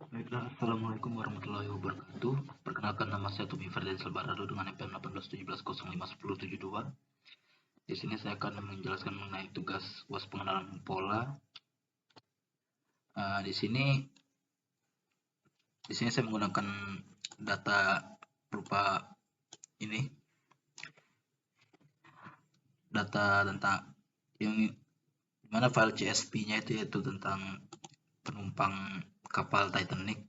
Baiklah, Assalamualaikum warahmatullahi wabarakatuh. Perkenalkan, nama saya Tumi Ferdiansal Barado dengan NPM 1817051072. Di sini saya akan menjelaskan mengenai tugas UAS pengenalan pola. Di sini saya menggunakan data berupa ini, data tentang yang dimana file CSV-nya itu yaitu tentang penumpang kapal Titanic.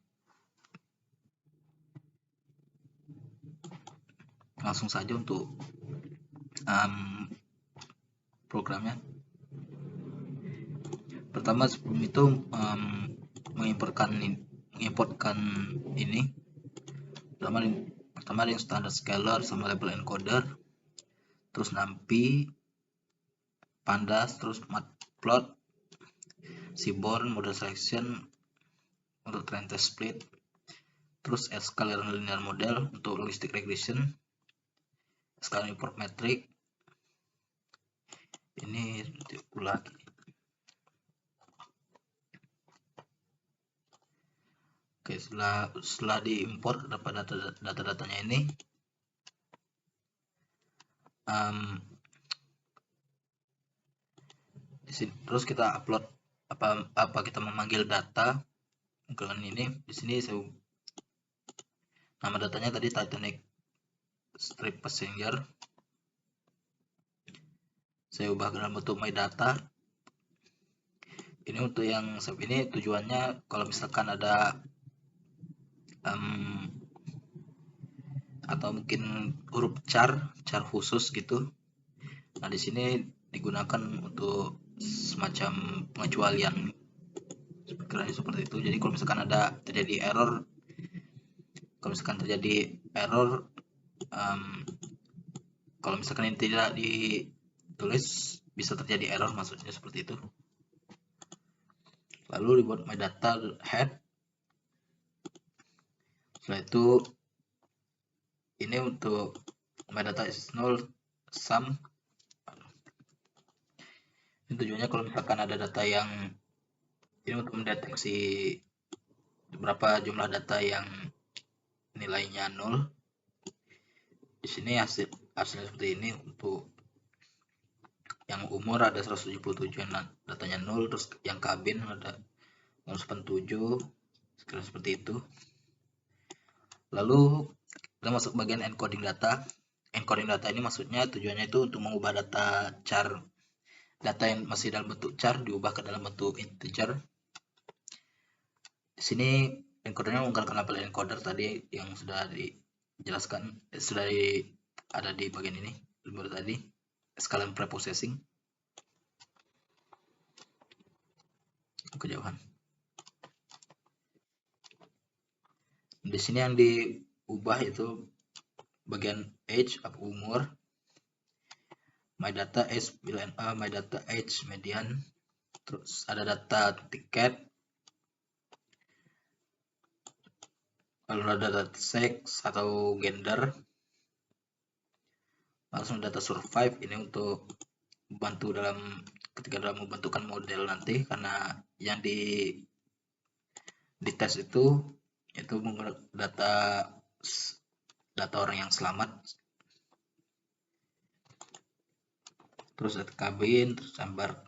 Langsung saja untuk programnya. Pertama, sebelum itu mengimportkan ini. Pertama yang standar scalar sama label encoder, terus NumPy, pandas, terus matplot, seaborn, model selection untuk train test split, terus scalar linear model untuk logistic regression, scalar import metric. Ini lagi. Oke, setelah diimport dapat data-datanya ini, terus kita upload apa kita memanggil data dengan ini. Di sini saya nama datanya tadi Titanic strip passenger, saya ubah dalam bentuk my data. Ini untuk yang ini tujuannya kalau misalkan ada atau mungkin huruf char khusus gitu. Nah, di sini digunakan untuk semacam pengecualian sekiranya seperti itu. Jadi kalau misalkan ada terjadi error, kalau misalkan ini tidak ditulis, bisa terjadi error, maksudnya seperti itu. Lalu dibuat my data head. Setelah itu ini untuk my data is null sum. Ini tujuannya kalau misalkan ada data yang ini untuk mendeteksi berapa jumlah data yang nilainya 0. Di sini hasilnya seperti ini. Untuk yang umur ada 177 yang datanya 0, terus yang kabin ada 087, sekira seperti itu. Lalu kita masuk bagian encoding data. Encoding data ini maksudnya tujuannya itu untuk mengubah data yang masih dalam bentuk char diubah ke dalam bentuk integer. Di sini encodernya menggunakan label encoder tadi yang sudah dijelaskan, ada di bagian ini baru tadi, scalar preprocessing. Kejauhan. Di sini yang diubah itu bagian age atau umur, my data age bulan A, my data age median, terus ada data tiket, lalu ada data sex atau gender, langsung data survive. Ini untuk bantu ketika dalam membentukkan model nanti, karena yang di tes itu menggunakan data orang yang selamat. Terus data kabin, terus gambar,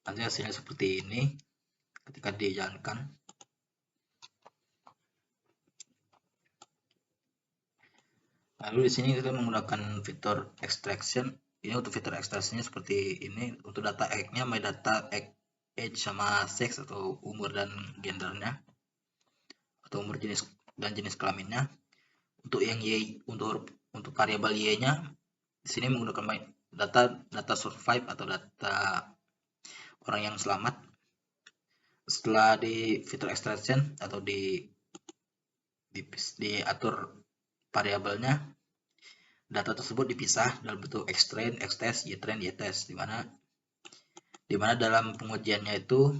nanti hasilnya seperti ini ketika dijalankan. Lalu di sini kita menggunakan fitur extraction. Ini untuk fitur extractionnya seperti ini. Untuk data age-nya my data age sama sex atau umur dan gendernya, atau umur dan jenis kelaminnya. Untuk yang y, untuk variabel y-nya di sini menggunakan data survive atau data orang yang selamat. Setelah di fitur extraction atau diatur variabelnya, data tersebut dipisah dalam bentuk xtrain, xtest, ytrain, ytest, dimana dalam pengujiannya itu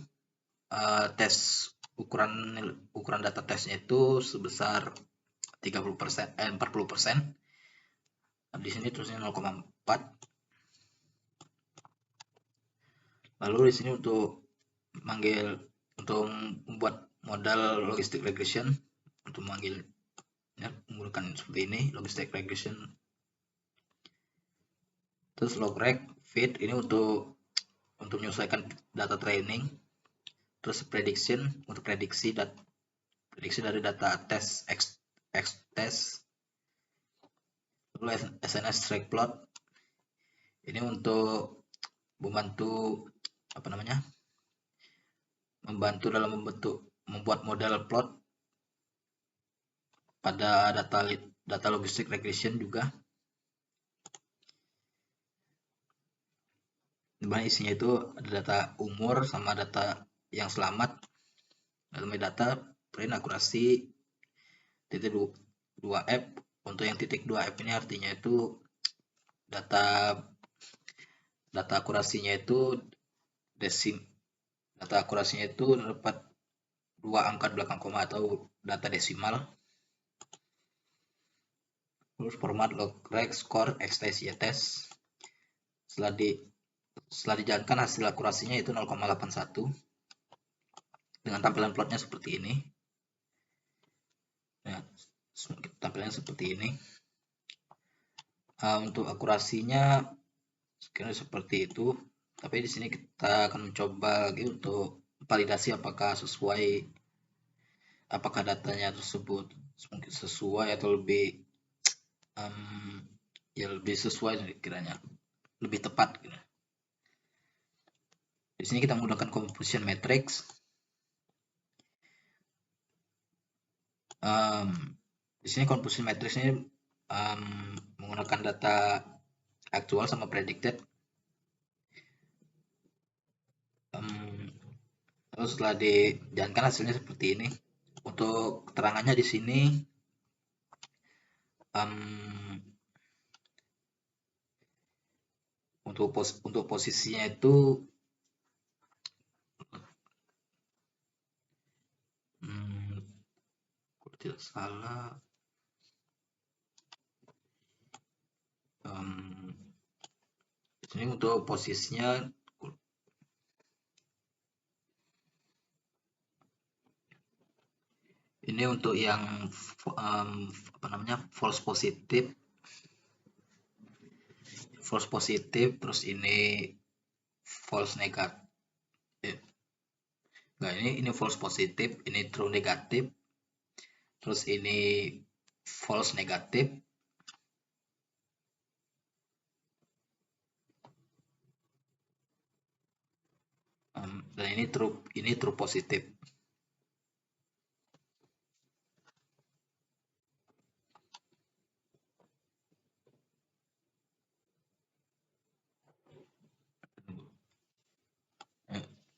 tes ukuran data tesnya itu sebesar 40%. Di sini terusnya 0,4. Lalu di sini untuk membuat modal logistic regression untuk memanggil ya, menggunakan seperti ini logistic regression. Terus logreg fit ini untuk menyesuaikan data training. Terus prediction untuk prediksi dari data tes X test. Lalu SNS track plot ini untuk membantu dalam membuat model plot pada data logistic regression juga. Dimana isinya itu ada data umur sama data yang selamat. Dalam data print akurasi titik 2F. Untuk yang titik 2F ini artinya itu data akurasinya itu dapat 2 angka belakang koma atau data desimal. Terus format logreg score XTS YTS. Setelah dijalankan hasil akurasinya itu 0,81 dengan tampilan plotnya seperti ini. Ya, tampilannya seperti ini. Untuk akurasinya sekiranya seperti itu. Tapi di sini kita akan mencoba lagi untuk validasi apakah datanya tersebut mungkin sesuai atau lebih lebih sesuai kiranya, lebih tepat gitu. Di sini kita menggunakan composition matrix. Di sini composition matrix ini menggunakan data aktual sama predicted. Terus setelah dijalankan hasilnya seperti ini. Untuk keterangannya di sini untuk posisinya itu kalau tidak salah di sini untuk posisinya ini untuk yang false positif, terus ini false negatif. Nah, ini false positif, ini true negatif, terus ini false negatif, dan ini true positif.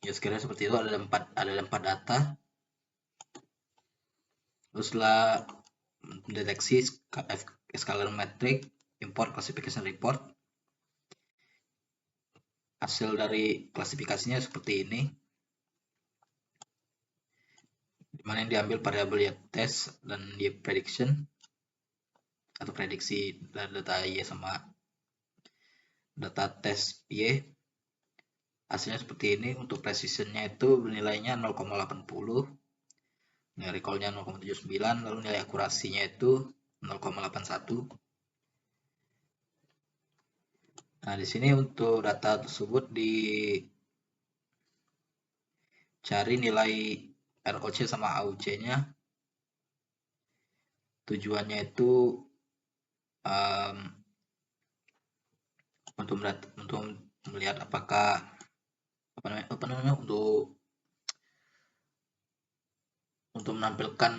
Ya sekiranya seperti itu, ada empat data. Terus setelah mendeteksi scalar metric, import classification report. Hasil dari klasifikasinya seperti ini, dimana yang diambil variabel test dan prediction atau prediksi dari data Y sama data tes Y. Hasilnya seperti ini. Untuk precisionnya itu nilainya 0,80, nilai recallnya 0,79, lalu nilai akurasinya itu 0,81. Nah, di sini untuk data tersebut dicari nilai ROC sama AUC-nya. Tujuannya itu untuk melihat apakah untuk menampilkan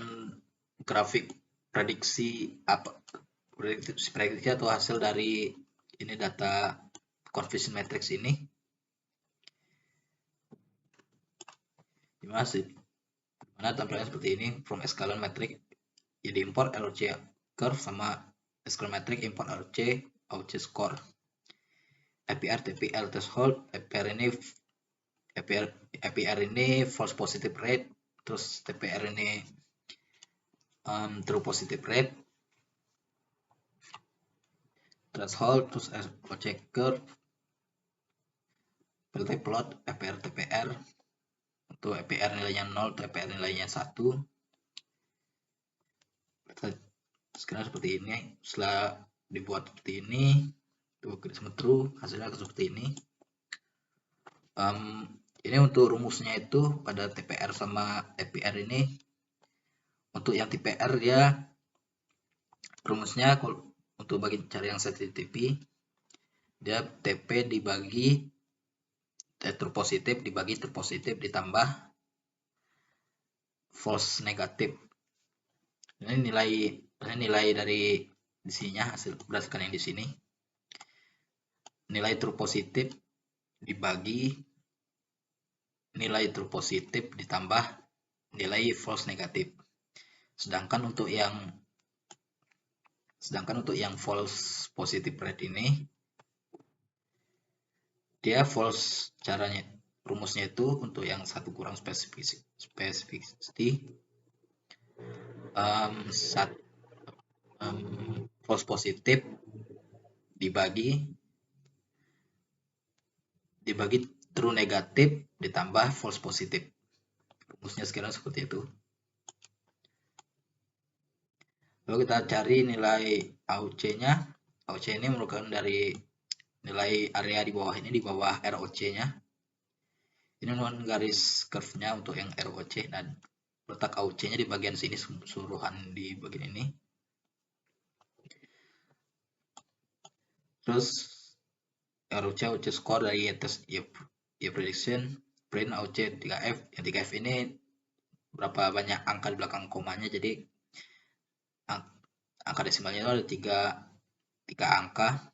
grafik prediksi atau hasil dari ini data confusion matrix ini. Dimana tampilannya seperti ini. From escalon matrix jadi import ROC curve sama escalon matrix import ROC AUC score. APR TPL threshold. APR ini false positive rate, terus TPR ini true positive rate, threshold, terus AUC curve, plot APR TPR, untuk EPR nilainya 0 atau EPR nilainya 1. Sekarang seperti ini. Setelah dibuat seperti ini, garis true, hasilnya seperti ini. Ini untuk rumusnya itu pada TPR sama EPR ini. Untuk yang TPR dia rumusnya untuk bagi cari yang sensitivity, dia TP dibagi true positif dibagi true positif ditambah false negatif. Ini nilai dari di sininya, hasil berdasarkan yang di sini. Nilai true positif dibagi nilai true positif ditambah nilai false negatif. Sedangkan untuk yang false positive rate ini, dia false caranya, rumusnya itu untuk yang 1 kurang specificity, false positif dibagi true negatif ditambah false positif. Rumusnya sekarang seperti itu. Lalu kita cari nilai AUC-nya. AUC ini merupakan dari nilai area di bawah ini, di bawah ROC-nya. Ini merupakan garis curve-nya untuk yang ROC, dan letak AUC-nya di bagian sini, keseluruhan di bagian ini. Terus ROC score dari test ya prediction, print AUC 3F. Yang 3F ini berapa banyak angka di belakang komanya, jadi angka desimalnya itu ada 3 angka.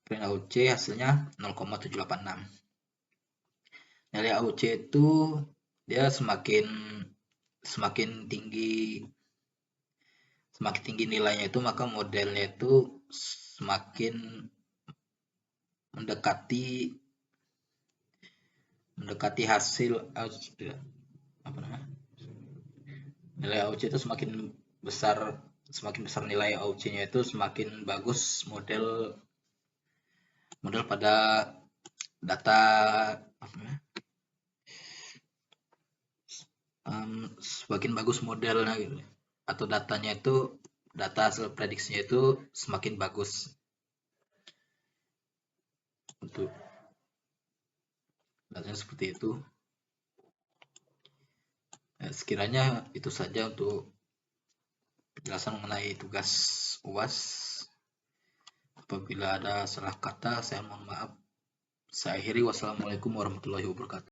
Print AUC hasilnya 0,786. Nilai AUC itu dia semakin tinggi nilainya itu, maka modelnya itu semakin mendekati hasil nilai AUC itu semakin besar nilai AUC-nya itu semakin bagus model pada data semakin bagus modelnya gitu, atau datanya itu, data hasil prediksinya itu semakin bagus. Untuk datanya seperti itu. Sekiranya itu saja untuk penjelasan mengenai tugas UAS. Apabila ada salah kata, saya mohon maaf. Saya akhiri. Wassalamualaikum warahmatullahi wabarakatuh.